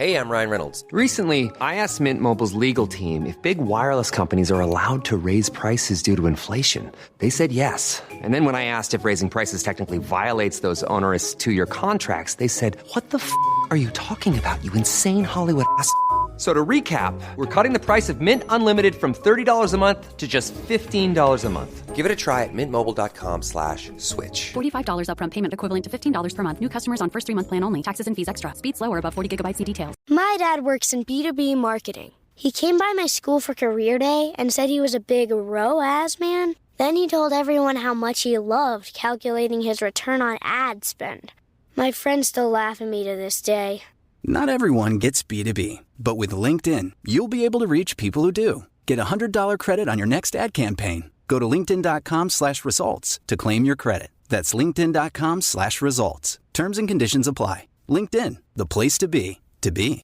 Hey, I'm Ryan Reynolds. Recently, I asked Mint Mobile's legal team if big wireless companies are allowed to raise prices due to inflation. They said yes. And then when I asked if raising prices technically violates those onerous 2-year contracts, they said, "What the f*** are you talking about, you insane Hollywood ass?" So to recap, we're cutting the price of Mint Unlimited from $30 a month to just $15 a month. Give it a try at mintmobile.com/switch. $45 upfront payment equivalent to $15 per month. New customers on first 3-month plan only. Taxes and fees extra. Speed slower above 40 gigabytes. See details. My dad works in B2B marketing. He came by my school for career day and said he was a big ROAS man. Then he told everyone how much he loved calculating his return on ad spend. My friends still laugh at me to this day. Not everyone gets B2B, but with LinkedIn, you'll be able to reach people who do. Get a $100 credit on your next ad campaign. Go to linkedin.com/results to claim your credit. That's linkedin.com/results. Terms and conditions apply. LinkedIn, the place to be, to be.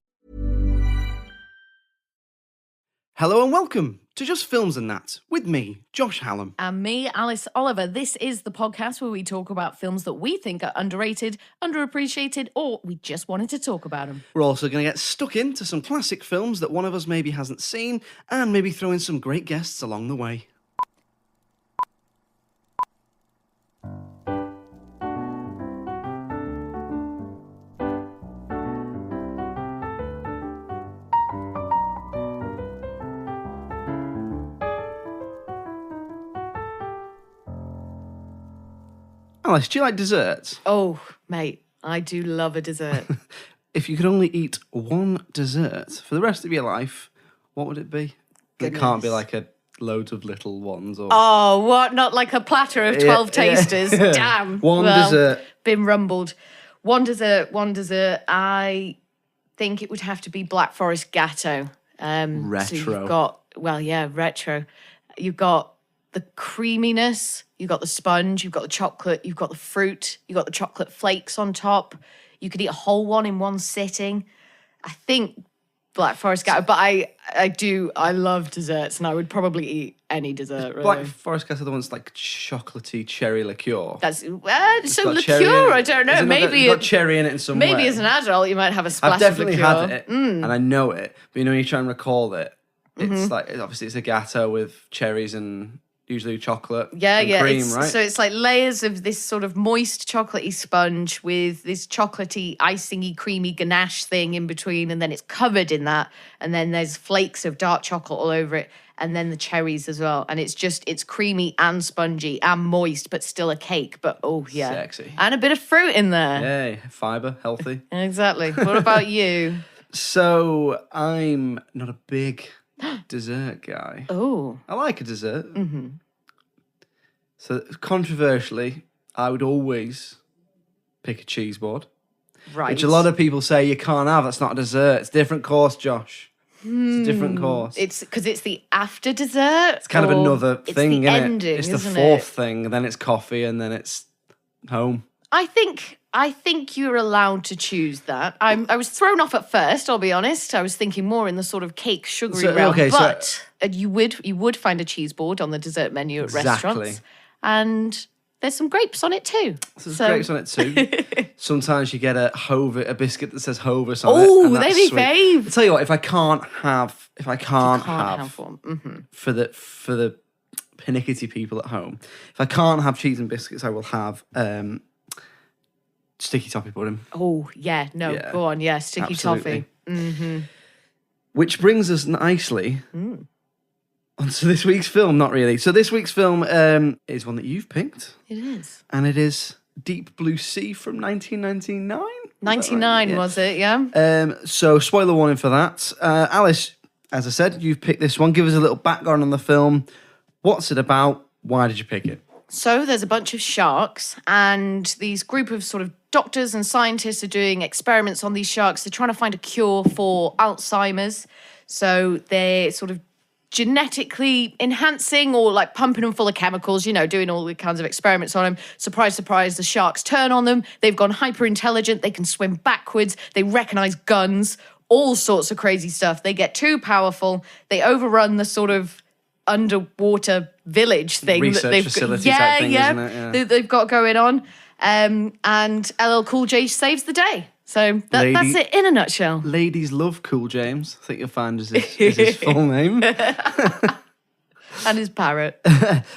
Hello and welcome to Just Films and That, with me, Josh Hallam. And me, Alice Oliver. This is the podcast where we talk about films that we think are underrated, underappreciated, or we just wanted to talk about them. We're also going to get stuck into some classic films that one of us maybe hasn't seen, and maybe throw in some great guests along the way. Alice, do you like desserts? Oh, mate, I do love a dessert. If you could only eat one dessert for the rest of your life, what would it be? Goodness. It can't be like a loads of little ones. Or Oh, what? Not like a platter of 12 tasters? Yeah. Damn. One Well, dessert. Been rumbled. One dessert. I think it would have to be Black Forest Gatto. Retro. So you've got, retro. You've got the creaminess, you've got the sponge, you've got the chocolate, you've got the fruit, you've got the chocolate flakes on top. You could eat a whole one in one sitting. I think Black Forest Gatto, but I love desserts, and I would probably eat any dessert, really. Black Forest Gatto, the one's like chocolatey cherry liqueur. That's so It's got liqueur. I don't know. Is it Maybe got cherry in it in some way. maybe as an adult you might have a splash I've definitely of liqueur. had it, and I know it. But when you try and recall it, it's like obviously it's a gatto with cherries and usually chocolate and cream, right? So it's like layers of this sort of moist chocolatey sponge with this chocolatey, icingy, creamy ganache thing in between, and then it's covered in that, and then there's flakes of dark chocolate all over it, and then the cherries as well, and it's creamy and spongy and moist, but still a cake, but oh yeah. Sexy. And a bit of fruit in there. Yay, fibre, healthy. Exactly. What about you? So I'm not a big dessert guy. Oh. I like a dessert. Mm-hmm. So controversially, I would always pick a cheese board. Right. Which a lot of people say you can't have. That's not a dessert. It's a different course, Josh. It's a different course. It's because it's the after dessert. It's kind of another thing, the isn't ending, it? It's the isn't fourth it? thing, then it's coffee, and then it's home. I think you're allowed to choose that. I was thrown off at first, I'll be honest. I was thinking more in the sort of cake sugary realm. Okay, but you would find a cheese board on the dessert menu at restaurants. And there's some grapes on it too. So there's grapes on it too. Sometimes you get a biscuit that says Hovis on it. Oh, they're my fave. I tell you what, if I can't have one. for the pernickety people at home, if I can't have cheese and biscuits, I will have sticky toffee pudding. Oh, yeah. No, Yeah, go on. Yeah, sticky absolutely. toffee. Mm-hmm. Which brings us nicely onto this week's film. Not really. So this week's film is one that you've picked. It is. And it is Deep Blue Sea from 1999. 99, was it? Yeah. So spoiler warning for that. Alice, as I said, you've picked this one. Give us a little background on the film. What's it about? Why did you pick it? So there's a bunch of sharks, and these group of sort of doctors and scientists are doing experiments on these sharks. They're trying to find a cure for Alzheimer's. So they're sort of genetically enhancing or like pumping them full of chemicals, doing all the kinds of experiments on them. Surprise, surprise, the sharks turn on them. They've gone hyper intelligent. They can swim backwards. They recognize guns, all sorts of crazy stuff. They get too powerful. They overrun the sort of underwater village thing Research that they've facility type thing, isn't it? Yeah. They've got going on. And LL Cool J saves the day. So that's it in a nutshell. Ladies love Cool James. I think you'll find is his full name. And his parrot.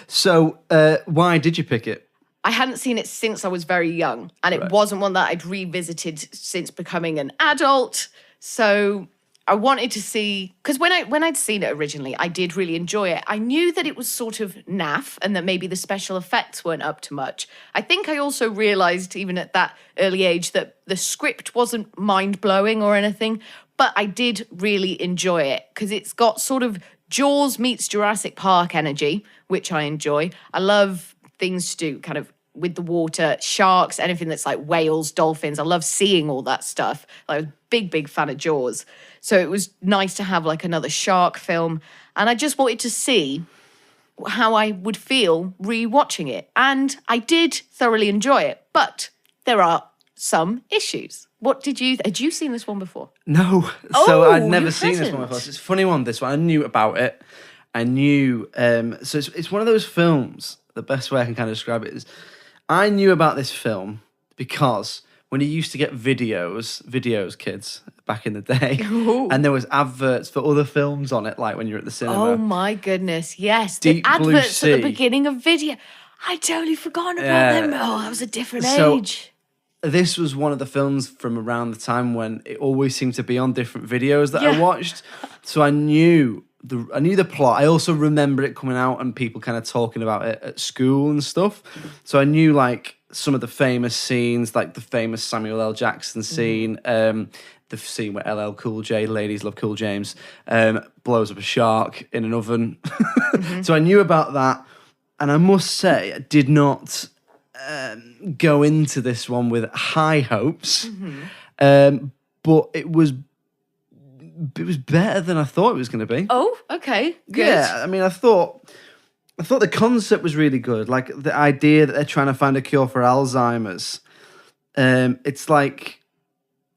So why did you pick it? I hadn't seen it since I was very young, and it wasn't one that I'd revisited since becoming an adult. So I wanted to see, because when I'd seen it originally, I did really enjoy it. I knew that it was sort of naff and that maybe the special effects weren't up to much. I think I also realised, even at that early age, that the script wasn't mind-blowing or anything, but I did really enjoy it because it's got sort of Jaws meets Jurassic Park energy, which I enjoy. I love things to do kind of with the water, sharks, anything that's like whales, dolphins. I love seeing all that stuff. I was a big fan of Jaws. So it was nice to have like another shark film. And I just wanted to see how I would feel re-watching it. And I did thoroughly enjoy it. But there are some issues. Had you seen this one before? No. So I'd never seen this one before. It's a funny one, this one. I knew about it. I knew, so it's one of those films, the best way I can kind of describe it is, I knew about this film because when you used to get videos, kids, back in the day, and there was adverts for other films on it, like when you're at the cinema. Oh my goodness, yes. Deep the Blue adverts Sea. at the beginning of video. I'd totally forgotten about them. Oh, that was a different age. This was one of the films from around the time when it always seemed to be on different videos that I watched. So I knew the plot. I also remember it coming out and people kind of talking about it at school and stuff. So I knew like some of the famous scenes, like the famous Samuel L. Jackson scene, the scene where LL Cool J, Ladies Love Cool James, blows up a shark in an oven. So I knew about that. And I must say, I did not go into this one with high hopes, but it was better than I thought it was going to be. Oh, okay, good. Yeah, I mean, I thought the concept was really good. Like the idea that they're trying to find a cure for Alzheimer's. It's like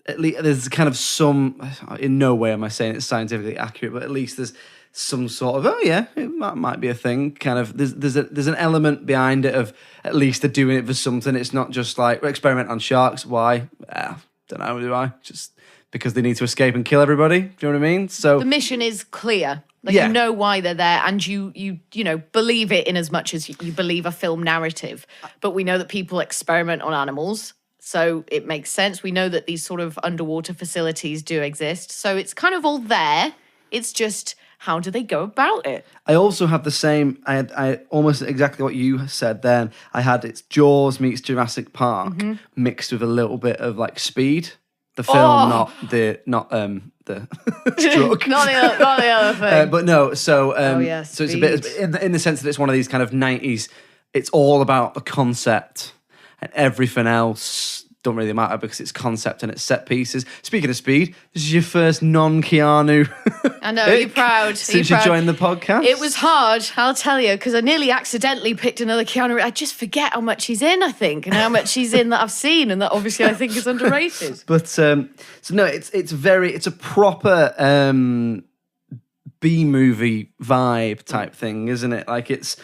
at least there's kind of some. In no way am I saying it's scientifically accurate, but at least there's some sort of it might be a thing. Kind of there's an element behind it of at least they're doing it for something. It's not just like we're experimenting on sharks. Why? Don't know. Do I just because they need to escape and kill everybody? Do you know what I mean? So the mission is clear. Like you know why they're there, and you know believe it in as much as you believe a film narrative. But we know that people experiment on animals, so it makes sense. We know that these sort of underwater facilities do exist, so it's kind of all there. It's just how do they go about it? I also have the same. I almost exactly what you said. Then I had it's Jaws meets Jurassic Park mixed with a little bit of like Speed, the film, not the struck, not the other thing. But no, so so it's a bit in the sense that it's one of these kind of 90s. It's all about the concept, and everything else don't really matter because it's concept and it's set pieces. Speaking of Speed, this is your first non-Keanu. I know, you're proud. Since you joined the podcast. It was hard, I'll tell you, because I nearly accidentally picked another Keanu. I just forget how much he's in, I think, and how much he's in that I've seen, and that obviously I think is underrated. But so no, it's a proper B-movie vibe type thing, isn't it? Like it's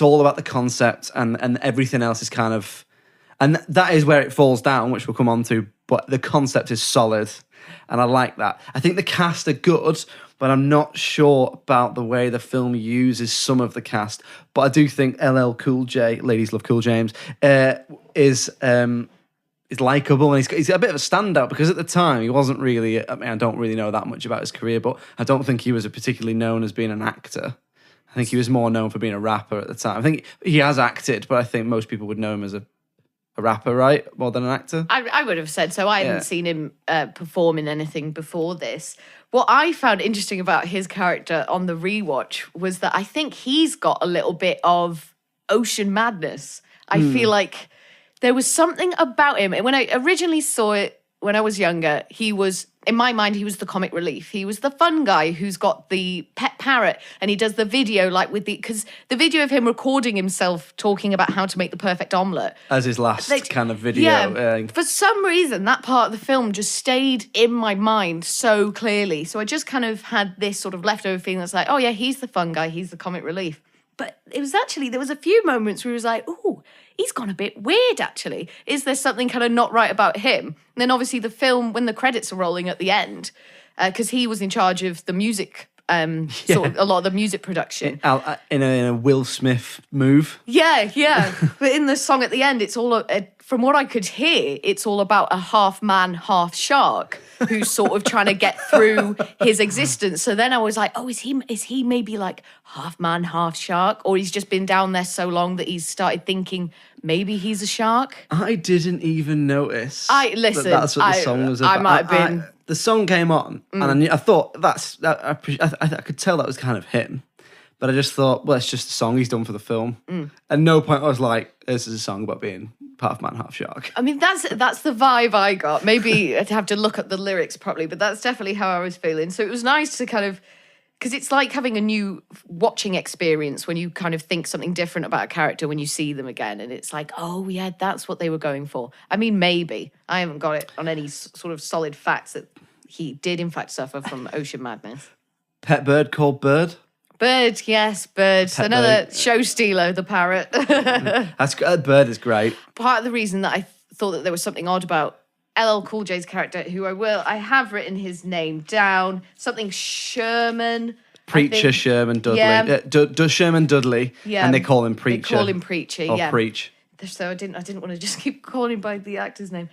all about the concept and everything else is kind of. And that is where it falls down, which we'll come on to. But the concept is solid, and I like that. I think the cast are good, but I'm not sure about the way the film uses some of the cast. But I do think LL Cool J, Ladies Love Cool James, is likeable, and he's a bit of a standout because at the time he wasn't really. I mean, I don't really know that much about his career, but I don't think he was particularly known as being an actor. I think he was more known for being a rapper at the time. I think he has acted, but I think most people would know him as a rapper, right? More than an actor? I would have said so. I hadn't seen him perform in anything before this. What I found interesting about his character on the rewatch was that I think he's got a little bit of ocean madness. I feel like there was something about him. And when I originally saw it when I was younger, he was, in my mind, he was the comic relief. He was the fun guy who's got the pet parrot and he does the video because the video of him recording himself talking about how to make the perfect omelette. As his last kind of video. Yeah, for some reason, that part of the film just stayed in my mind so clearly. So I just kind of had this sort of leftover feeling that's like, oh yeah, he's the fun guy, he's the comic relief. But it was actually, there was a few moments where he was like, oh, he's gone a bit weird, actually. Is there something kind of not right about him? And then obviously the film, when the credits are rolling at the end, because he was in charge of the music, sort of a lot of the music production. In a Will Smith move. Yeah. But in the song at the end, it's all, from what I could hear, it's all about a half man, half shark who's sort of trying to get through his existence. So then I was like, oh, is he maybe like half man, half shark? Or he's just been down there so long that he's started thinking maybe he's a shark? I didn't even notice. Listen, that's what the song was about. I might have been. The song came on, and I thought I could tell that was kind of him. But I just thought, well, it's just a song he's done for the film. At no point I was like, this is a song about being half man, half shark. I mean, that's the vibe I got. Maybe I'd have to look at the lyrics properly, but that's definitely how I was feeling. So it was nice to kind of, because it's like having a new watching experience when you kind of think something different about a character when you see them again. And it's like, oh, yeah, that's what they were going for. I mean, maybe. I haven't got it on any sort of solid facts that he did, in fact, suffer from ocean madness. Pet bird called Bird? Bird, yes, Bird. Pet Another bird. show stealer, the parrot. Bird is great. Part of the reason that I thought that there was something odd about LL Cool J's character, I have written his name down, something Sherman. Preacher Sherman Dudley. Yeah. Sherman Dudley, and they call him Preacher. They call him Preacher, or yeah. Preach. So I didn't want to just keep calling him by the actor's name.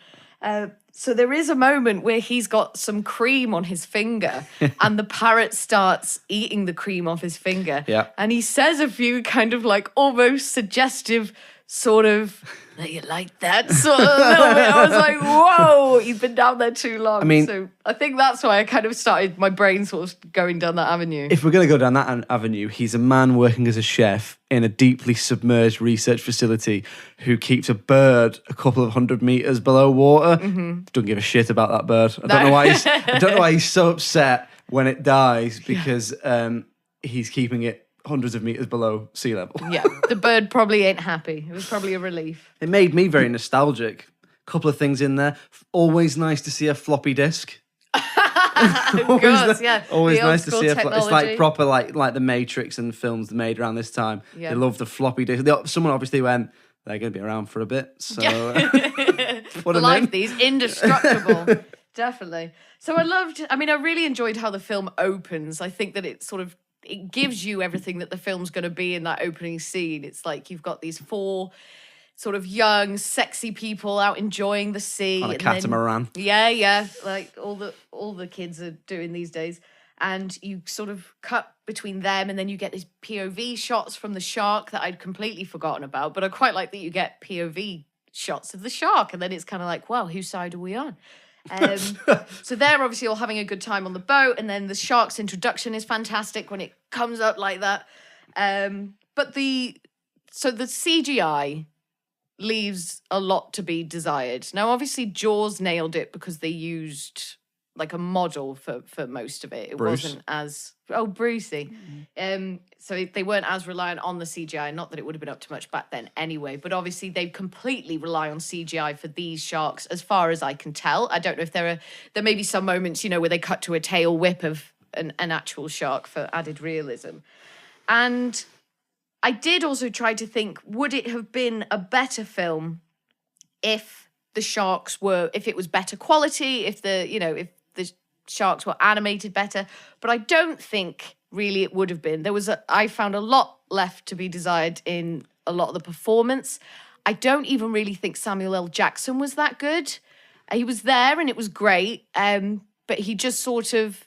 So there is a moment where he's got some cream on his finger and the parrot starts eating the cream off his finger. Yeah. And he says a few kind of like almost suggestive sort of, you like that sort of little bit. I was like, whoa, you've been down there too long. I mean, so I think that's why I kind of started my brain sort of going down that avenue. If we're going to go down that avenue, he's a man working as a chef in a deeply submerged research facility who keeps a bird a couple of 100 meters below water. Don't give a shit about that bird. I don't know why he's so upset when it dies, because he's keeping it hundreds of meters below sea level. Yeah, the bird probably ain't happy. It was probably a relief. It made me very nostalgic. A couple of things in there. Always nice to see a floppy disk. Of course, yeah. Always The old nice to school see it's like technology. proper like the Matrix and films made around this time. Yeah. They love the floppy disk. Someone obviously went, they're going to be around for a bit, so put them Like in. these, indestructible. Definitely. So I really enjoyed how the film opens. I think that it gives you everything that the film's going to be in that opening scene. It's like you've got these 4 sort of young, sexy people out enjoying the sea. On a catamaran. Yeah, like all the kids are doing these days. And you sort of cut between them, and then you get these POV shots from the shark that I'd completely forgotten about. But I quite like that you get POV shots of the shark, and then it's kind of like, well, whose side are we on? So they're obviously all having a good time on the boat, and then the shark's introduction is fantastic when it comes up like that. But the CGI leaves a lot to be desired. Now, obviously, Jaws nailed it because they used like a model for most of it. It Bruce. wasn't as Brucey. So they weren't as reliant on the CGI. Not that it would have been up to much back then anyway, but obviously they completely rely on CGI for these sharks, as far as I can tell. I don't know if there may be some moments, where they cut to a tail whip of an actual shark for added realism. And I did also try to think, would it have been a better film if the sharks if it was better quality, if the sharks were animated better? But I don't think really it would have been. I found a lot left to be desired in a lot of the performance. I don't even really think Samuel L. Jackson was that good. He was there and it was great, but he just sort of,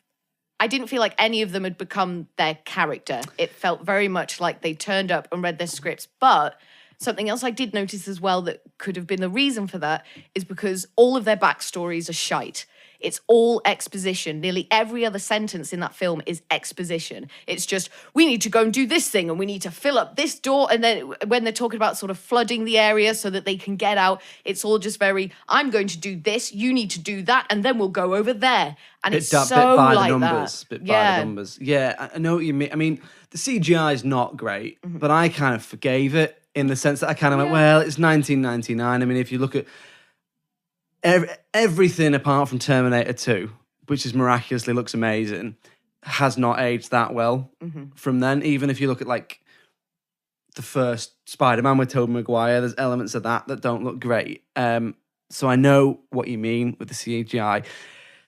I didn't feel like any of them had become their character. It felt very much like they turned up and read their scripts. But something else I did notice as well that could have been the reason for that is because all of their backstories are shite. It's all exposition. Nearly every other sentence in that film is exposition. It's just, we need to go and do this thing and we need to fill up this door. And then when they're talking about sort of flooding the area so that they can get out, it's all just very, I'm going to do this, you need to do that, and then we'll go over there. And it's so bit by like the numbers. that. Bit by the numbers. Yeah, I know what you mean. I mean, the CGI is not great, but I kind of forgave it in the sense that I kind of went, well, it's 1999. I mean, if you look at everything apart from Terminator 2, which is miraculously looks amazing, has not aged that well from then. Even if you look at like the first Spider-Man with Tobey Maguire. There's elements of that don't look great. So I know what you mean with the CGI.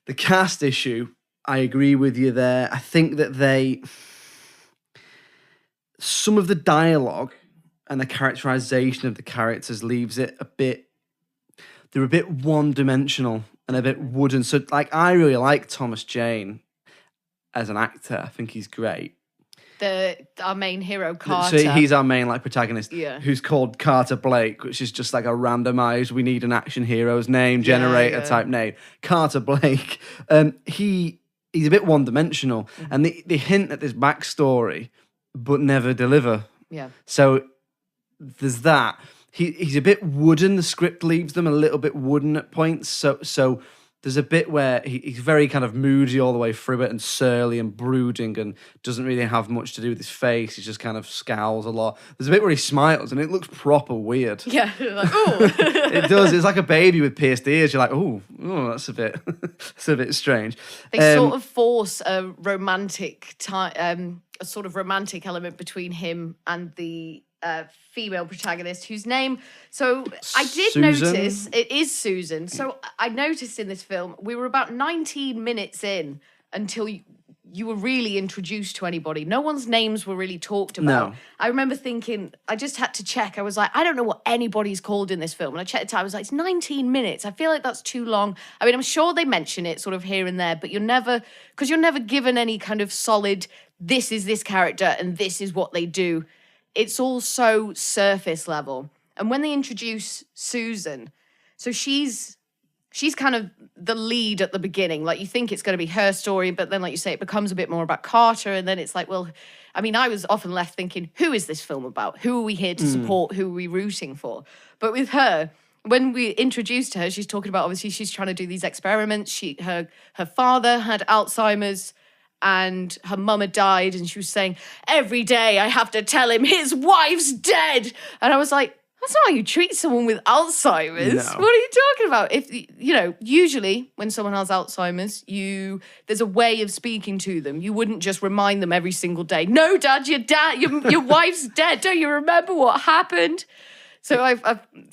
The cast issue, I agree with you there. I think that some of the dialogue and the characterization of the characters leaves it they're a bit one-dimensional and a bit wooden. So, like, I really like Thomas Jane as an actor. I think he's great. Our main hero, Carter. So he's our main protagonist, Yeah. who's called Carter Blake, which is just like a randomized, we need an action hero's name generator type name. Carter Blake. He's a bit one-dimensional, and they hint at this backstory, but never deliver. Yeah. So there's that. He's a bit wooden. The script leaves them a little bit wooden at points. So there's a bit where he's very kind of moody all the way through it and surly and brooding and doesn't really have much to do with his face. He just kind of scowls a lot. There's a bit where he smiles and it looks proper weird. Yeah, like, oh. It does. It's like a baby with pierced ears. You're like, oh, that's a bit strange. They sort of force a romantic a sort of romantic element between him and the female protagonist whose name, so I did Susan? notice it is Susan. So I noticed in this film we were about 19 minutes in until you were really introduced to anybody. No one's names were really talked about. No. I remember thinking, I just had to check. I was like, I don't know what anybody's called in this film. And I checked the time. I was like, it's 19 minutes. I feel like that's too long. I mean, I'm sure they mention it sort of here and there, but you're never given any kind of solid, this is this character and this is what they do. It's all so surface level. And when they introduce Susan, so she's kind of the lead at the beginning. Like, you think it's going to be her story, but then, like you say, it becomes a bit more about Carter. And then it's like, well, I mean, I was often left thinking, who is this film about? Who are we here to support? Who are we rooting for? But with her, when we introduced her, she's talking about, obviously, she's trying to do these experiments. Her father had Alzheimer's, and her mum had died, and she was saying, every day I have to tell him his wife's dead. And I was like, that's not how you treat someone with Alzheimer's. No. What are you talking about? If usually when someone has Alzheimer's, there's a way of speaking to them. You wouldn't just remind them every single day, no, Dad, your wife's dead. Don't you remember what happened? So I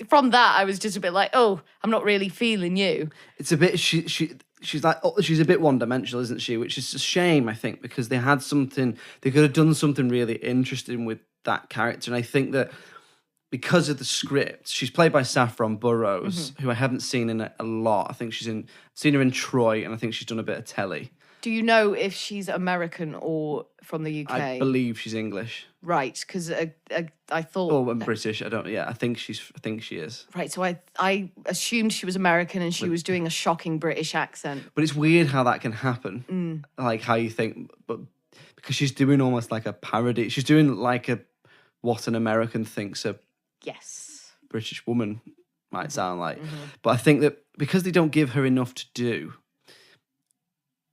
from that, I was just a bit like, oh, I'm not really feeling you. It's a bit, she's a bit one-dimensional, isn't she? Which is a shame, I think, because they could have done something really interesting with that character. And I think that because of the script, she's played by Saffron Burrows, who I haven't seen in a lot. I think seen her in Troy, and I think she's done a bit of telly. Do you know if she's American or from the UK? I believe she's English. Right, because I thought... Oh, I'm British. I think she is. Right, so I assumed she was American and she was doing a shocking British accent. But it's weird how that can happen. Like how you think, but because she's doing almost like a parody. She's doing like what an American thinks a British woman might sound like. But I think that because they don't give her enough to do,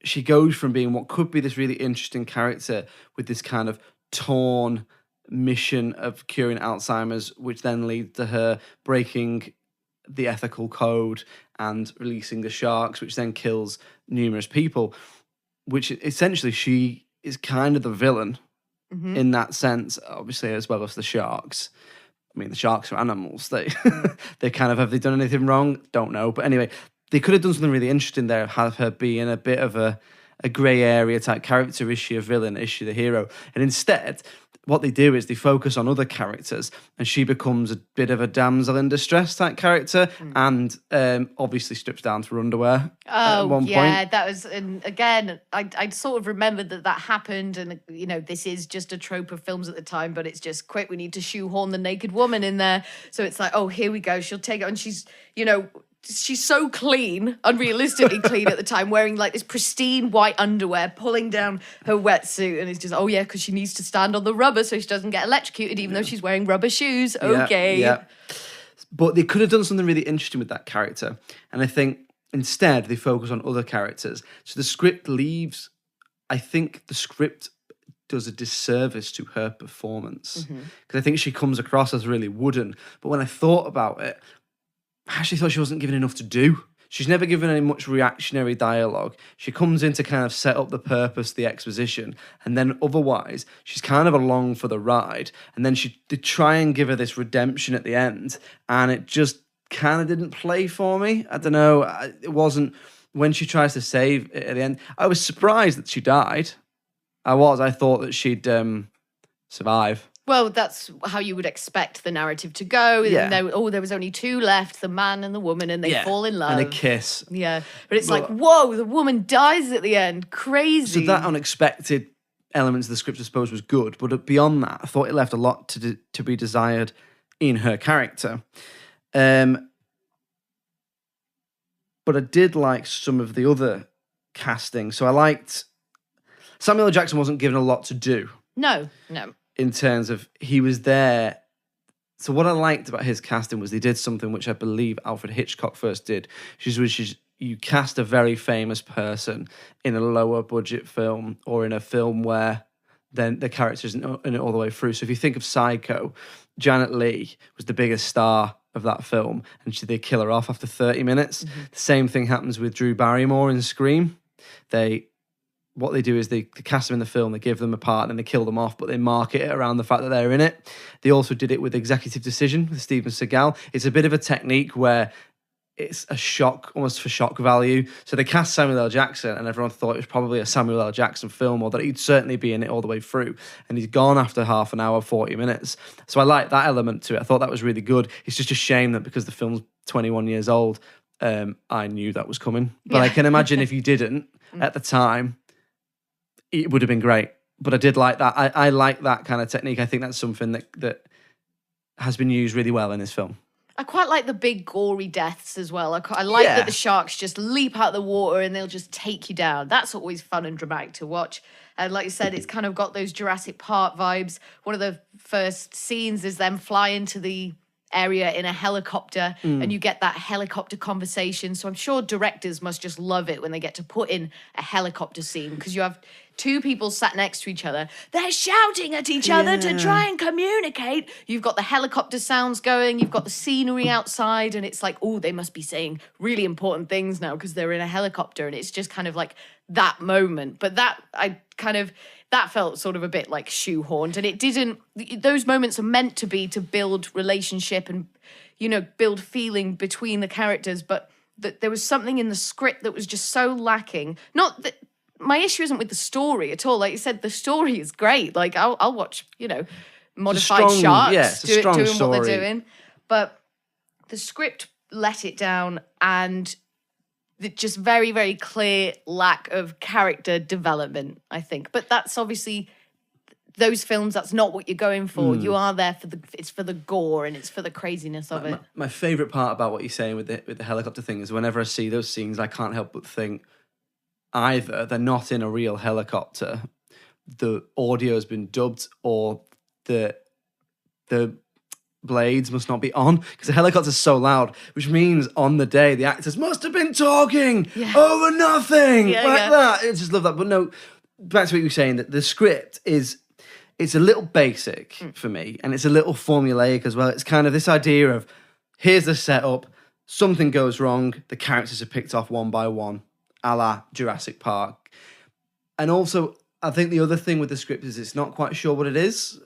she goes from being what could be this really interesting character with this kind of torn mission of curing Alzheimer's, which then leads to her breaking the ethical code and releasing the sharks, which then kills numerous people, which essentially she is kind of the villain in that sense, obviously, as well as the sharks. I mean, the sharks are animals. They kind of, have they done anything wrong? Don't know. But anyway, they could have done something really interesting there, have her being a bit of a grey area type character. Is she a villain? Is she the hero? And instead, what they do is they focus on other characters, and she becomes a bit of a damsel in distress type character, and obviously strips down to her underwear at one point. That was, and again, I sort of remembered that happened, and this is just a trope of films at the time, but it's just quick, we need to shoehorn the naked woman in there. So it's like, oh, here we go, she'll take it, and she's so clean, unrealistically clean at the time, wearing like this pristine white underwear, pulling down her wetsuit, and it's just, oh yeah, because she needs to stand on the rubber so she doesn't get electrocuted, even though she's wearing rubber shoes. Okay. Yeah. But they could have done something really interesting with that character. And I think instead they focus on other characters. So the script I think the script does a disservice to her performance. Because I think she comes across as really wooden. But when I thought about it, I actually thought she wasn't given enough to do. She's never given any much reactionary dialogue. She comes in to kind of set up the purpose, the exposition, and then otherwise she's kind of along for the ride. And then they try and give her this redemption at the end, and it just kind of didn't play for me. I don't know. It wasn't when she tries to save it at the end. I was surprised that she died. I thought that she'd survive. Well, that's how you would expect the narrative to go. Yeah. There was only two left, the man and the woman, and they fall in love. And they kiss. Yeah. But it's like, whoa, the woman dies at the end. Crazy. So that unexpected element of the script, I suppose, was good. But beyond that, I thought it left a lot to be desired in her character. But I did like some of the other casting. So I liked... Samuel L. Jackson wasn't given a lot to do. No. In terms of, he was there. So what I liked about his casting was they did something which I believe Alfred Hitchcock first did, which is you cast a very famous person in a lower budget film or in a film where then the character isn't in it all the way through. So if you think of Psycho, Janet Leigh was the biggest star of that film, and they kill her off after 30 minutes. Mm-hmm. The same thing happens with Drew Barrymore in Scream. What they do is they cast them in the film, they give them a part, and they kill them off, but they market it around the fact that they're in it. They also did it with Executive Decision with Steven Seagal. It's a bit of a technique where it's a shock, almost for shock value. So they cast Samuel L. Jackson, and everyone thought it was probably a Samuel L. Jackson film, or that he'd certainly be in it all the way through. And he's gone after half an hour, 40 minutes. So I like that element to it. I thought that was really good. It's just a shame that because the film's 21 years old, I knew that was coming. But I can imagine if you didn't at the time, it would have been great. But I did like that. I like that kind of technique. I think that's something that has been used really well in this film. I quite like the big gory deaths as well. I like that the sharks just leap out of the water and they'll just take you down. That's always fun and dramatic to watch. And like you said, it's kind of got those Jurassic Park vibes. One of the first scenes is them fly into the area in a helicopter and you get that helicopter conversation. So I'm sure directors must just love it when they get to put in a helicopter scene, because you have two people sat next to each other. They're shouting at each other to try and communicate. You've got the helicopter sounds going. You've got the scenery outside. And it's like, oh, they must be saying really important things now because they're in a helicopter. And it's just kind of like that moment. But that felt sort of a bit like shoehorned. And it didn't... Those moments are meant to be to build relationship and, build feeling between the characters. But there was something in the script that was just so lacking. Not that... My issue isn't with the story at all. Like you said, the story is great. Like I'll watch, modified sharks doing what they're doing. But the script let it down, and the just very, very clear lack of character development, I think. But that's obviously those films. That's not what you're going for. You are there it's for the gore and it's for the craziness of it. My favourite part about what you're saying with the helicopter thing is whenever I see those scenes, I can't help but think, either they're not in a real helicopter, the audio has been dubbed, or the blades must not be on, because the helicopter's so loud, which means on the day the actors must have been talking over nothing that. I just love that. But no, back to what you were saying, that the script it's a little basic for me, and it's a little formulaic as well. It's kind of this idea of, here's the setup, something goes wrong, the characters are picked off one by one, a la Jurassic Park. And also, I think the other thing with the script is it's not quite sure what it is.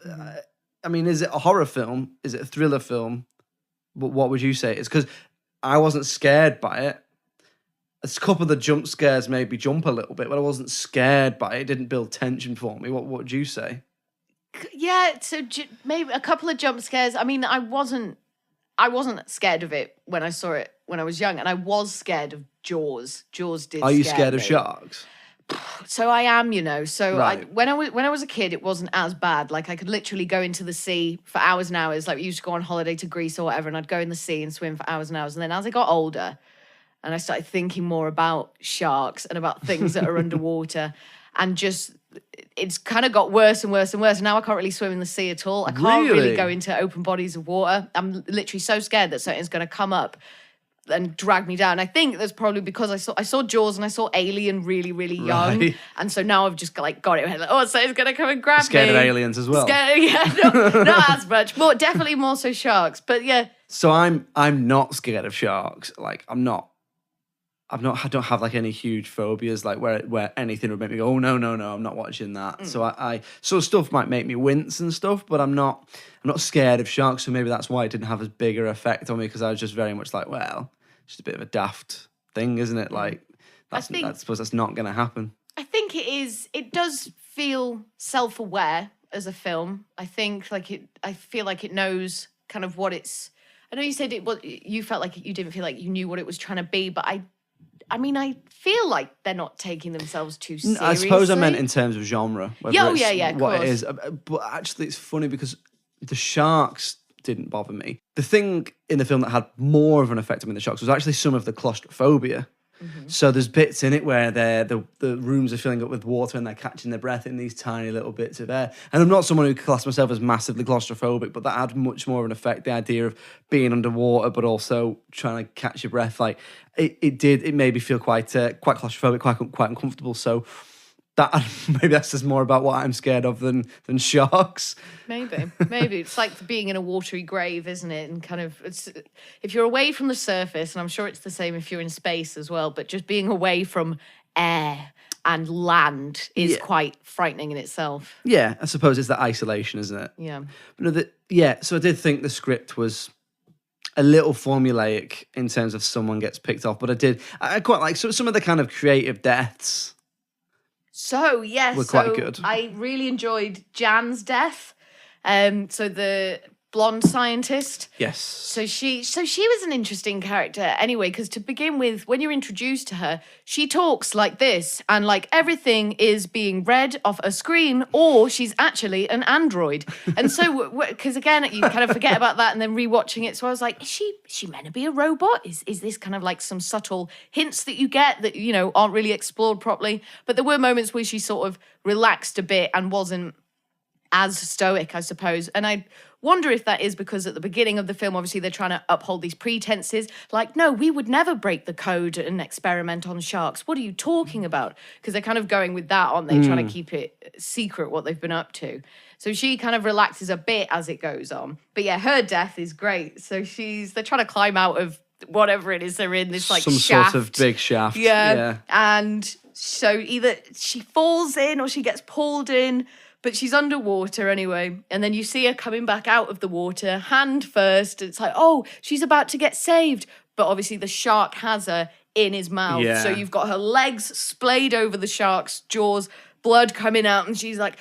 I mean, is it a horror film? Is it a thriller film? But what would you say? It's because I wasn't scared by it. A couple of the jump scares made me jump a little bit, but I wasn't scared by it. It didn't build tension for me. What would you say? Yeah, so maybe a couple of jump scares. I mean, I wasn't scared of it when I saw it when I was young, and I was scared of Jaws. Jaws did. Are you scared of sharks? So I am, So right. when I was a kid, it wasn't as bad. Like I could literally go into the sea for hours and hours. Like we used to go on holiday to Greece or whatever, and I'd go in the sea and swim for hours and hours. And then as I got older, and I started thinking more about sharks and about things that are underwater, and just it's kind of got worse and worse and worse. Now I can't really swim in the sea at all. I can't really go into open bodies of water. I'm literally so scared that something's going to come up and drag me down. I think that's probably because I saw Jaws and I saw Alien really, really young. Right. And so now I've just got it in my head, like, so it's going to come and grab me. Scared of aliens as well? Not as much. Definitely more so sharks. But yeah. So I'm not scared of sharks. Like, I'm not. I don't have like any huge phobias like where anything would make me go, oh no, I'm not watching that. So I so stuff might make me wince and stuff, but I'm not scared of sharks. So maybe that's why it didn't have as bigger effect on me, because I was just very much like, well, just a bit of a daft thing, isn't it? Like I suppose that's not going to happen. I think it is. It does feel self-aware as a film. I think I feel like it knows kind of what it's. I know you said you felt like you didn't feel like you knew what it was trying to be, but I mean, I feel like they're not taking themselves too seriously. I suppose I meant in terms of genre. Yeah, of what it is. But actually, it's funny because the sharks didn't bother me. The thing in the film that had more of an effect on me than the sharks was actually some of the claustrophobia. So there's bits in it where the rooms are filling up with water and they're catching their breath in these tiny little bits of air. And I'm not someone who class myself as massively claustrophobic, but that had much more of an effect. The idea of being underwater, but also trying to catch your breath, like it made me feel quite claustrophobic, quite uncomfortable. So that maybe that's just more about what I'm scared of than sharks. Maybe it's like being in a watery grave, isn't it? And kind of, if you're away from the surface, and I'm sure it's the same if you're in space as well, but just being away from air and land is quite frightening in itself. Yeah, I suppose it's that isolation, isn't it? Yeah. But so I did think the script was a little formulaic in terms of someone gets picked off, but I quite like some of the kind of creative deaths. So, yes. Were quite good. I really enjoyed Jan's death. So the blonde scientist. Yes. So she was an interesting character anyway, because to begin with, when you're introduced to her, she talks like this, and like everything is being read off a screen, or she's actually an android. And so, because again, you kind of forget about that, and then rewatching it. So I was like, is she meant to be a robot? Is this kind of like some subtle hints that you get that, you know, aren't really explored properly? But there were moments where she sort of relaxed a bit and wasn't as stoic, I suppose. And I wonder if that is because at the beginning of the film, obviously, they're trying to uphold these pretenses. Like, no, we would never break the code and experiment on sharks. What are you talking about? Because they're kind of going with that, aren't they? Trying to keep it secret what they've been up to. So she kind of relaxes a bit as it goes on. But yeah, her death is great. So they're trying to climb out of whatever it is they're in, this like some shaft. Sort of big shaft. Yeah. And so either she falls in or she gets pulled in, but she's underwater anyway. And then you see her coming back out of the water, hand first. It's like, oh, she's about to get saved. But obviously the shark has her in his mouth. Yeah. So you've got her legs splayed over the shark's jaws, blood coming out, and she's like,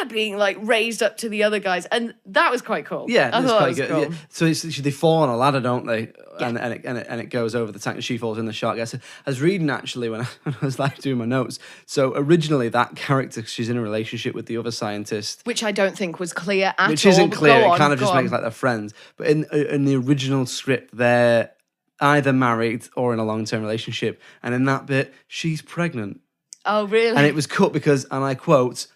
being like raised up to the other guys. And that was quite cool. Yeah, I thought quite that was good. cool. Yeah. So they fall on a ladder, don't they? Yeah. And it goes over the tank and she falls in the shark. I was reading actually when I was like doing my notes. So originally that character, she's in a relationship with the other scientist. Which I don't think was clear at all. Which isn't clear. It kind of just makes like they're friends. But in the original script, they're either married or in a long-term relationship. And in that bit, she's pregnant. Oh, really? And it was cut because, and I quote,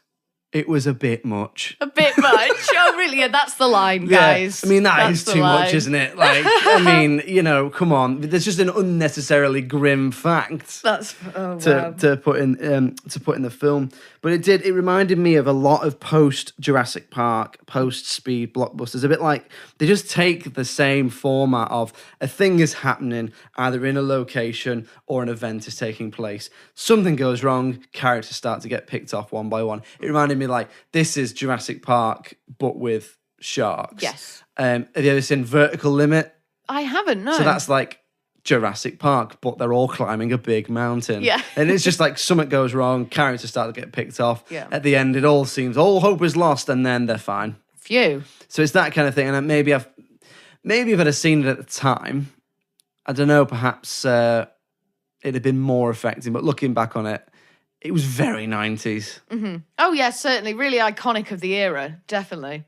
it was a bit much. A bit much? Oh, really? Yeah, that's the line, guys. Yeah. I mean, that's is too much, isn't it? Like, I mean, you know, come on. There's just an unnecessarily grim fact to put in the film. But it reminded me of a lot of post Jurassic Park, post Speed blockbusters. A bit like they just take the same format of a thing is happening either in a location or an event is taking place. Something goes wrong, characters start to get picked off one by one. It reminded me like this is Jurassic Park but with sharks. Yes. Have you ever seen Vertical Limit? I haven't, no. So that's like Jurassic Park, but they're all climbing a big mountain. Yeah. And it's just like something goes wrong, characters start to get picked off. Yeah. At the end, it all seems all hope is lost, and then they're fine. Phew. So it's that kind of thing. And maybe if I'd have seen it at the time, I don't know, perhaps it'd have been more affecting. But looking back on it, it was very 90s. Mm-hmm. Oh, yeah, certainly. Really iconic of the era. Definitely.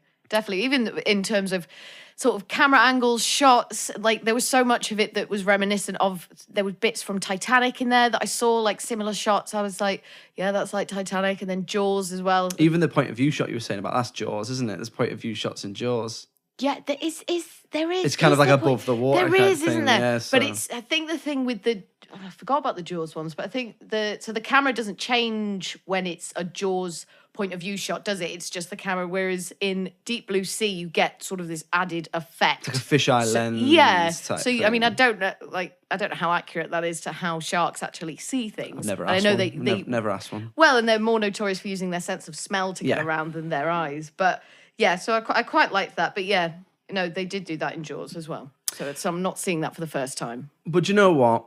Even in terms of sort of camera angles, shots, like there was so much of it that was reminiscent of, there were bits from Titanic in there that I saw, like similar shots. I was like, yeah, that's like Titanic. And then Jaws as well. Even the point of view shot you were saying about, that's Jaws, isn't it? There's point of view shots in Jaws. Yeah, there is. It's kind of like above the water. There is, thing, isn't there? Yeah, so. But I think the thing with the I forgot about the Jaws ones, but I think the camera doesn't change when it's a Jaws point of view shot, does it? It's just the camera. Whereas in Deep Blue Sea, you get sort of this added effect, Like a fisheye lens. Yeah. Type So I thing. mean, I don't know how accurate that is to how sharks actually see things. I've never And asked I know one. they never asked one. well, and they're more notorious for using their sense of smell to get Yeah. around than their eyes. But yeah, so I quite like that. But yeah, they did do that in Jaws as well. So I'm not seeing that for the first time. But you know what?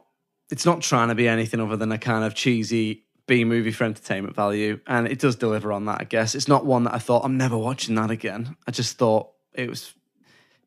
It's not trying to be anything other than a kind of cheesy B movie for entertainment value, and it does deliver on that, I guess. It's not one that I thought, I'm never watching that again. I just thought it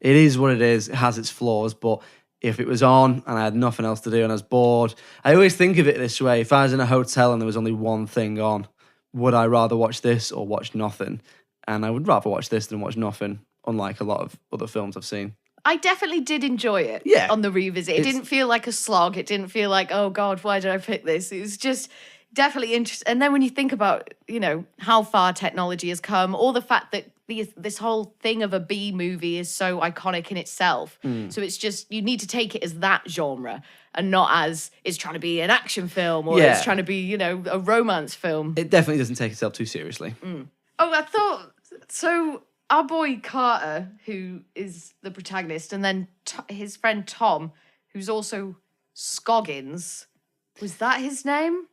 is what it is. It has its flaws, but if it was on and I had nothing else to do and I was bored, I always think of it this way. If I was in a hotel and there was only one thing on, would I rather watch this or watch nothing? And I would rather watch this than watch nothing, unlike a lot of other films I've seen. I definitely did enjoy it on the revisit. It didn't feel like a slog. It didn't feel like, oh God, why did I pick this? It was just definitely interesting. And then when you think about, how far technology has come, or the fact that this whole thing of a B movie is so iconic in itself. So it's just, you need to take it as that genre and not as it's trying to be an action film or it's trying to be, a romance film. It definitely doesn't take itself too seriously. Oh, I thought, so our boy Carter, who is the protagonist, and then his friend Tom, who's also Scoggins, was that his name?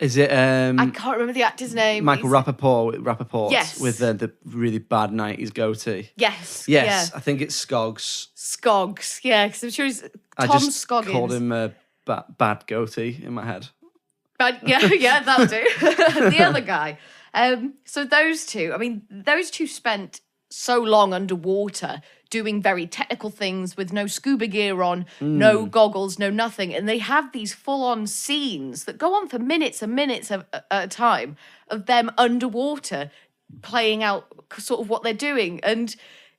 Is it? I can't remember the actor's name. Michael Rappaport. Yes. With the really bad 90s goatee. Yes. Yes, Yeah. I think it's Scoggs. Scoggs, yeah, because I'm sure he's I Tom just Scoggins. called him a bad goatee in my head. But yeah, that'll do. The other guy. So those two spent so long underwater doing very technical things with no scuba gear on, no goggles, no nothing. And they have these full-on scenes that go on for minutes and minutes at a time of them underwater playing out sort of what they're doing. And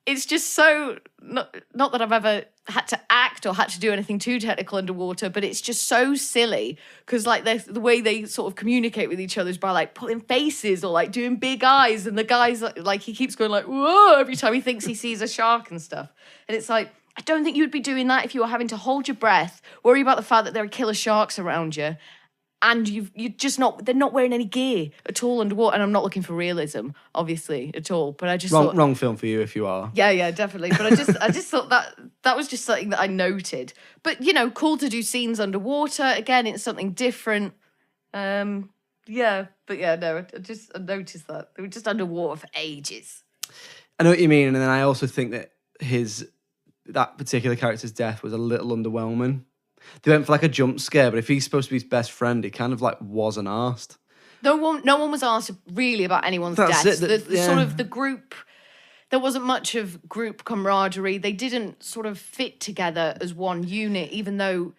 it's just so, not that I've ever had to act or had to do anything too technical underwater, but it's just so silly because like the way they sort of communicate with each other is by like putting faces or like doing big eyes, and the guy's like he keeps going like whoa every time he thinks he sees a shark and stuff. And it's like, I don't think you'd be doing that if you were having to hold your breath, worry about the fact that there are killer sharks around you, and they're not wearing any gear at all underwater. And I'm not looking for realism, obviously, at all. But I just thought, wrong film for you if you are. Yeah, definitely. But I just thought that was just something that I noted. But cool to do scenes underwater. Again, it's something different. I noticed that they were just underwater for ages. I know what you mean, and then I also think that that particular character's death was a little underwhelming. They went for like a jump scare, but if he's supposed to be his best friend, he kind of like wasn't asked. No one was asked really about anyone's deaths. Sort of the group, there wasn't much of group camaraderie. They didn't sort of fit together as one unit, even though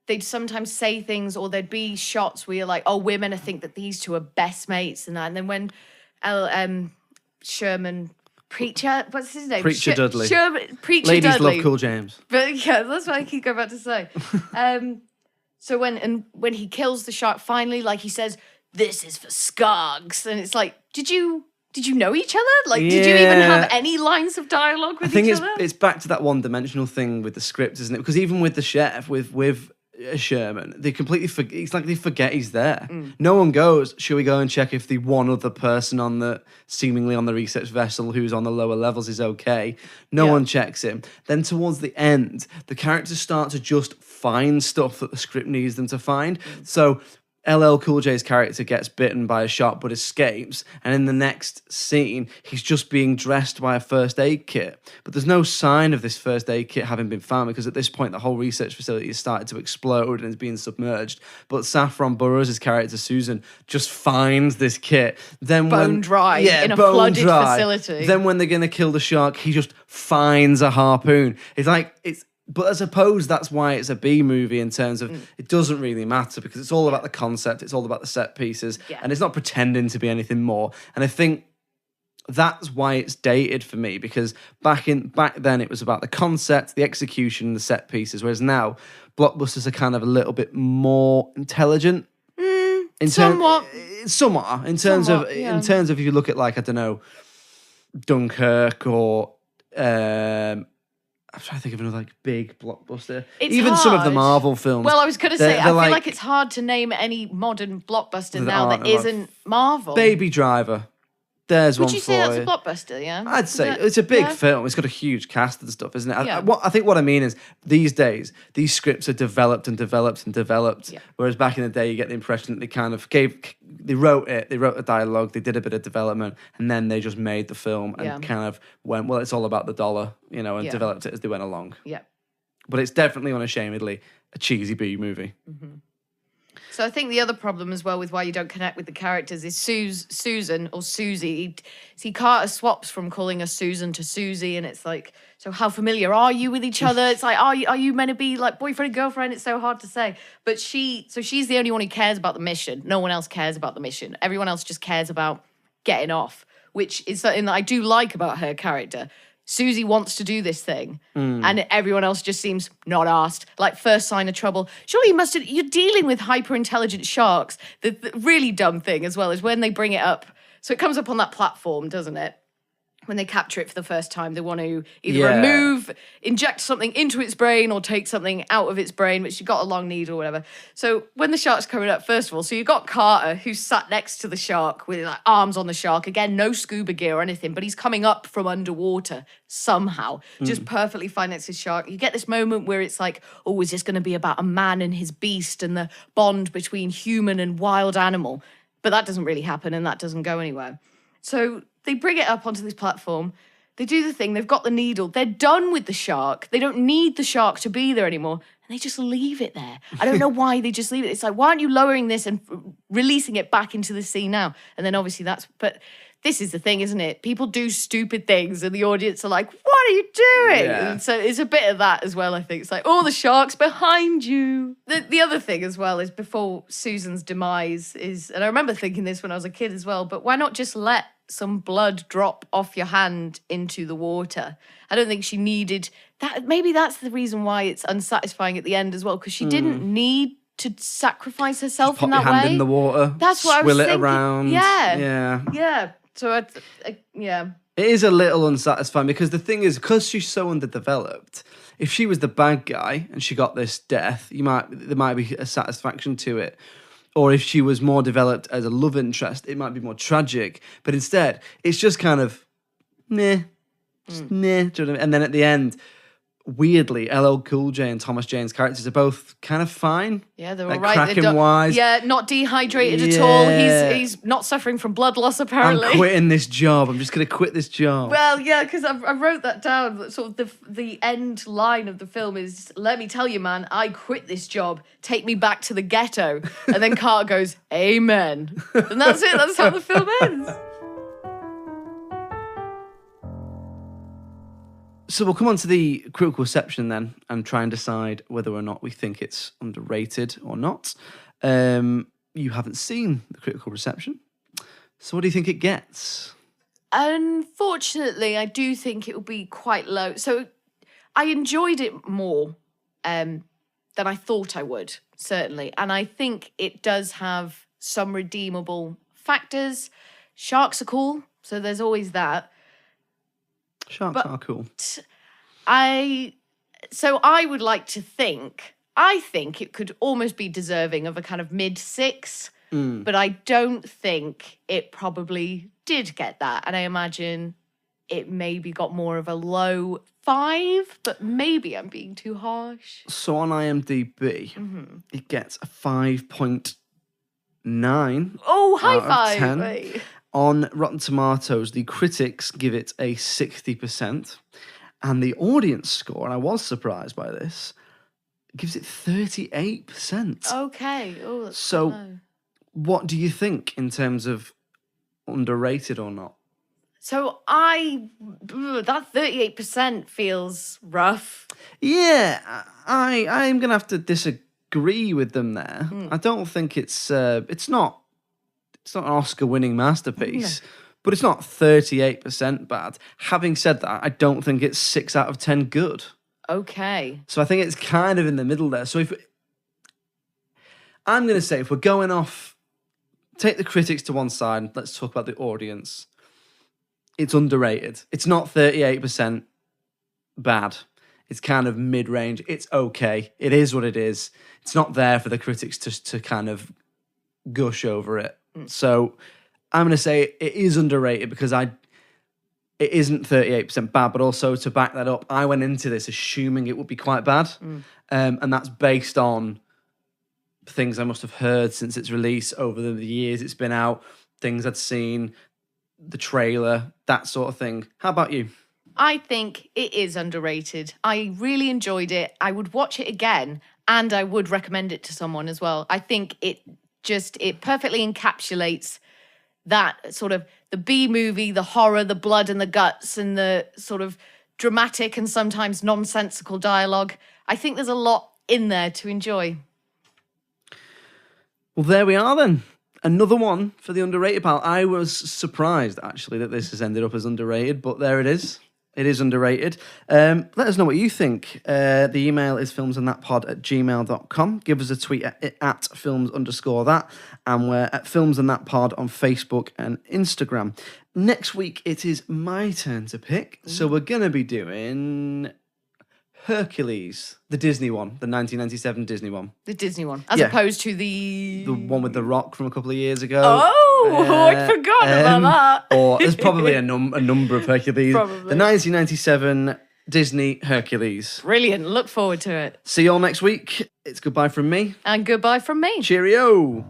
they'd sometimes say things, or there'd be shots where you're like, oh, we're meant to think that these two are best mates and that. And then when Sherman... Preacher, what's his name? Preacher Dudley. Preacher Ladies Dudley. love Cool James. But yeah, that's what I keep going back to say. So when he kills the shark, finally, like he says, "This is for Scogs," and it's like, did you know each other? Like, did you even have any lines of dialogue with each other? It's back to that one-dimensional thing with the script, isn't it? Because even with the chef, with Sherman, they completely forget. It's like they forget he's there. No one goes, should we go and check if the one other person seemingly on the research vessel who's on the lower levels is okay? No one checks him. Then towards the end, the characters start to just find stuff that the script needs them to find. So LL Cool J's character gets bitten by a shark but escapes, and in the next scene, he's just being dressed by a first aid kit. But there's no sign of this first aid kit having been found, because at this point, the whole research facility has started to explode and is being submerged. But Saffron Burrows' character, Susan, just finds this kit. Then bone dry in a flooded facility. Then when they're going to kill the shark, he just finds a harpoon. But I suppose that's why it's a B movie in terms of it doesn't really matter, because it's all about the concept, it's all about the set pieces, and it's not pretending to be anything more. And I think that's why it's dated for me, because back then it was about the concept, the execution, the set pieces, whereas now blockbusters are kind of a little bit more intelligent. Somewhat. In terms of if you look at, like, I don't know, Dunkirk or I'm trying to think of another like big blockbuster. It's Even some of the hard. Marvel films. Well, I was going to say, they're I feel like it's hard to name any modern blockbuster now that isn't Marvel. Baby Driver. There's one Would you say for that's a you. blockbuster, yeah? I'd say Is that- it's a big yeah? film. It's got a huge cast and stuff, isn't it? Yeah. I think what I mean is these days, these scripts are developed and developed and developed. Yeah. Whereas back in the day, you get the impression that they kind of they wrote a dialogue, they did a bit of development, and then they just made the film and kind of went, well, it's all about the dollar, and developed it as they went along. Yeah. But it's definitely unashamedly a cheesy B movie. Mm-hmm. So I think the other problem as well with why you don't connect with the characters is Susan or Susie. See, Carter swaps from calling her Susan to Susie, and it's like, so how familiar are you with each other? It's like, are you meant to be like boyfriend and girlfriend? It's so hard to say. But she's the only one who cares about the mission. No one else cares about the mission. Everyone else just cares about getting off, which is something that I do like about her character. Susie wants to do this thing, and everyone else just seems not asked. Like, first sign of trouble. Surely you're dealing with hyper-intelligent sharks. The really dumb thing as well is when they bring it up. So it comes up on that platform, doesn't it? When they capture it for the first time, they want to either inject something into its brain or take something out of its brain, which you got a long needle or whatever. So when the shark's coming up, first of all, so you've got Carter who's sat next to the shark with like arms on the shark. Again, no scuba gear or anything, but he's coming up from underwater somehow, just perfectly fine next to the shark. You get this moment where it's like, oh, is this going to be about a man and his beast and the bond between human and wild animal? But that doesn't really happen and that doesn't go anywhere. So they bring it up onto this platform. They do the thing. They've got the needle. They're done with the shark. They don't need the shark to be there anymore. And they just leave it there. I don't know why they just leave it. It's like, why aren't you lowering this and releasing it back into the sea now? And then obviously but this is the thing, isn't it? People do stupid things and the audience are like, what are you doing? Yeah. And so it's a bit of that as well, I think. It's like, oh, the shark's behind you. The other thing as well is before Susan's demise is, and I remember thinking this when I was a kid as well, but why not just let some blood drop off your hand into the water? I don't think she needed that. Maybe that's the reason why it's unsatisfying at the end as well, because she didn't need to sacrifice herself in that way. Pop your hand in the water. That's what I was thinking. Swill it around. Yeah. So yeah. It is a little unsatisfying because the thing is, because she's so underdeveloped, if she was the bad guy and she got this death, there might be a satisfaction to it. Or if she was more developed as a love interest, it might be more tragic. But instead, it's just kind of, meh. Just meh. Do you know what I mean? And then at the end, weirdly, LL Cool J and Thomas Jane's characters are both kind of fine. Yeah, they're like all right. Cracking-wise. Yeah, not dehydrated at all. He's not suffering from blood loss, apparently. I'm quitting this job. I'm just going to quit this job. Well, yeah, because I wrote that down. Sort of the end line of the film is, let me tell you, man, I quit this job. Take me back to the ghetto. And then Carter goes, amen. And that's it. That's how the film ends. So we'll come on to the critical reception then and try and decide whether or not we think it's underrated or not. You haven't seen the critical reception. So what do you think it gets? Unfortunately, I do think it will be quite low. So I enjoyed it more than I thought I would, certainly. And I think it does have some redeemable factors. Sharks are cool, so there's always that. Sharks are cool. I would like to think, I think it could almost be deserving of a kind of mid-6, but I don't think it probably did get that. And I imagine it maybe got more of a low 5, but maybe I'm being too harsh. So on IMDb, it gets a 5.9. Oh, high out of five. 10. Wait. On Rotten Tomatoes, the critics give it a 60%, and the audience score, and I was surprised by this, gives it 38%. Okay. Oh, that's So, low. what do you think in terms of underrated or not? So that 38% feels rough. Yeah, I'm going to have to disagree with them there. I don't think it's not an Oscar-winning masterpiece, but it's not 38% bad. Having said that, I don't think it's 6 out of 10 good. Okay. So I think it's kind of in the middle there. So I'm going to say, if we're going off, take the critics to one side, and let's talk about the audience. It's underrated. It's not 38% bad. It's kind of mid-range. It's okay. It is what it is. It's not there for the critics to kind of gush over it. So I'm going to say it is underrated because it isn't 38% bad, but also to back that up, I went into this assuming it would be quite bad. And that's based on things I must have heard since its release over the years it's been out, things I'd seen, the trailer, that sort of thing. How about you? I think it is underrated. I really enjoyed it. I would watch it again, and I would recommend it to someone as well. I think it perfectly encapsulates that sort of the B movie, the horror, the blood and the guts, and the sort of dramatic and sometimes nonsensical dialogue. I think there's a lot in there to enjoy. Well, there we are then. Another one for the underrated pile. I was surprised, actually, that this has ended up as underrated, but there it is. It is underrated. Let us know what you think. The email is filmsandthatpod@gmail.com. Give us a tweet at films_that. And we're at filmsandthatpod on Facebook and Instagram. Next week, it is my turn to pick. So we're going to be doing Hercules, the Disney one, the 1997 Disney one. The Disney one, as opposed to the one with The Rock from a couple of years ago. I'd forgotten about that. Or there's probably a number of Hercules. Probably. The 1997 Disney Hercules. Brilliant. Look forward to it. See you all next week. It's goodbye from me. And goodbye from me. Cheerio.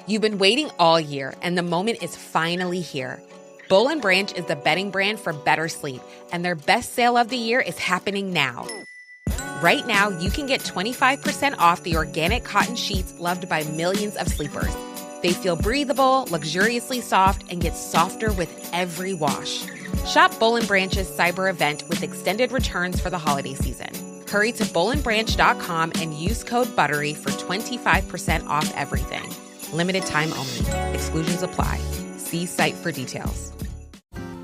You've been waiting all year, and the moment is finally here. Boll & Branch is the bedding brand for better sleep, and their best sale of the year is happening now. Right now, you can get 25% off the organic cotton sheets loved by millions of sleepers. They feel breathable, luxuriously soft, and get softer with every wash. Shop Boll & Branch's cyber event with extended returns for the holiday season. Hurry to bollandbranch.com and use code BUTTERY for 25% off everything. Limited time only. Exclusions apply. See site for details.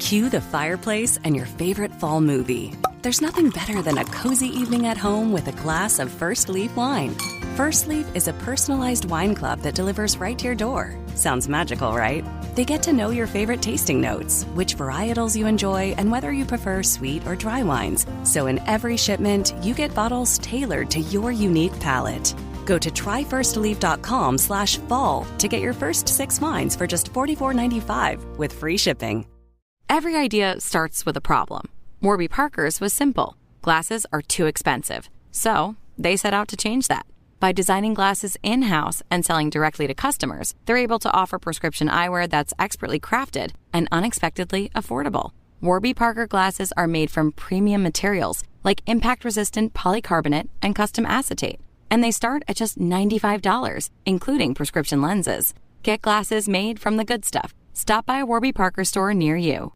Cue the fireplace and your favorite fall movie. There's nothing better than a cozy evening at home with a glass of First Leaf wine. First Leaf is a personalized wine club that delivers right to your door. Sounds magical, right? They get to know your favorite tasting notes, which varietals you enjoy, and whether you prefer sweet or dry wines. So in every shipment, you get bottles tailored to your unique palate. Go to tryfirstleaf.com/fall to get your first 6 wines for just $44.95 with free shipping. Every idea starts with a problem. Warby Parker's was simple. Glasses are too expensive. So they set out to change that. By designing glasses in-house and selling directly to customers, they're able to offer prescription eyewear that's expertly crafted and unexpectedly affordable. Warby Parker glasses are made from premium materials like impact-resistant polycarbonate and custom acetate. And they start at just $95, including prescription lenses. Get glasses made from the good stuff. Stop by a Warby Parker store near you.